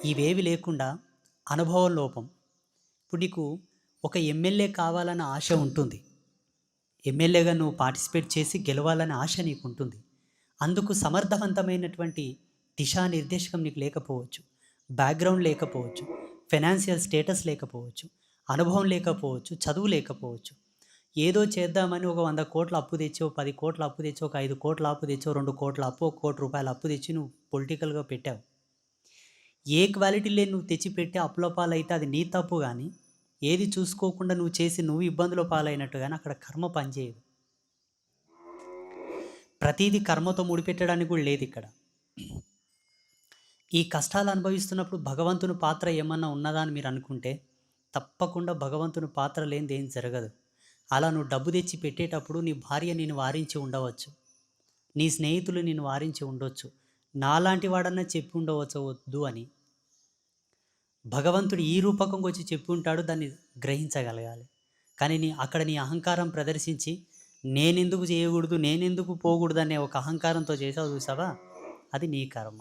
ఇవేవి లేకుండా అనుభవం లోపం. ఇప్పుడు నీకు ఒక ఎమ్మెల్యే కావాలన్న ఆశ ఉంటుంది. ఎమ్మెల్యేగా నువ్వు పార్టిసిపేట్ చేసి గెలవాలనే ఆశ నీకు ఉంటుంది. అందుకు సమర్థవంతమైనటువంటి దిశానిర్దేశకం నీకు లేకపోవచ్చు. బ్యాక్‌గ్రౌండ్ లేకపోవచ్చు. ఫైనాన్షియల్ స్టేటస్ లేకపోవచ్చు. అనుభవం లేకపోవచ్చు. చదువు లేకపోవచ్చు. ఏదో చేద్దామని ఒక 100,00,00,000 అప్పు తెచ్చి, ఓ 10,00,00,000 అప్పు తెచ్చి, ఒక 5,00,00,000 అప్పు తెచ్చి, ఓ 2,00,00,000 అప్పు, ఒక రూ. 1,00,00,000 అప్పు తెచ్చి నువ్వు పొలిటికల్‌గా పెట్టావు. ఏ క్వాలిటీ లేని నువ్వు తెచ్చిపెట్టి అప్పుల పాలైతే అది నీ తప్పు గానీ, ఏది చూసుకోకుండా నువ్వు చేసి నువ్వు ఇబ్బందుల పాలైనట్టు గానీ అక్కడ కర్మ పనిచేయదు. ప్రతీదీ కర్మతో ముడిపెట్టడానికి కూడా లేదిక్కడ. ఈ కష్టాలు అనుభవిస్తున్నప్పుడు భగవంతుని పాత్ర ఏమన్నా ఉన్నదా అని మీరు అనుకుంటే, తప్పకుండా భగవంతుని పాత్ర లేనిది ఏం జరగదు. అలా నువ్వు డబ్బు తెచ్చి పెట్టేటప్పుడు నీ భార్య నిన్ను వారించి ఉండవచ్చు. నీ స్నేహితులు నిన్ను వారించి ఉండొచ్చు. నాలాంటి వాడన్నా చెప్పి ఉండవచ్చు వద్దు అని. భగవంతుడు ఈ రూపకంగా వచ్చి చెప్పి ఉంటాడు, దాన్ని గ్రహించగలగాలి. కానీ అక్కడ నీ అహంకారం ప్రదర్శించి నేనెందుకు చేయకూడదు, నేనెందుకు పోకూడదు అనే ఒక అహంకారంతో చేసావు చూసావా, అది నీ కర్మ.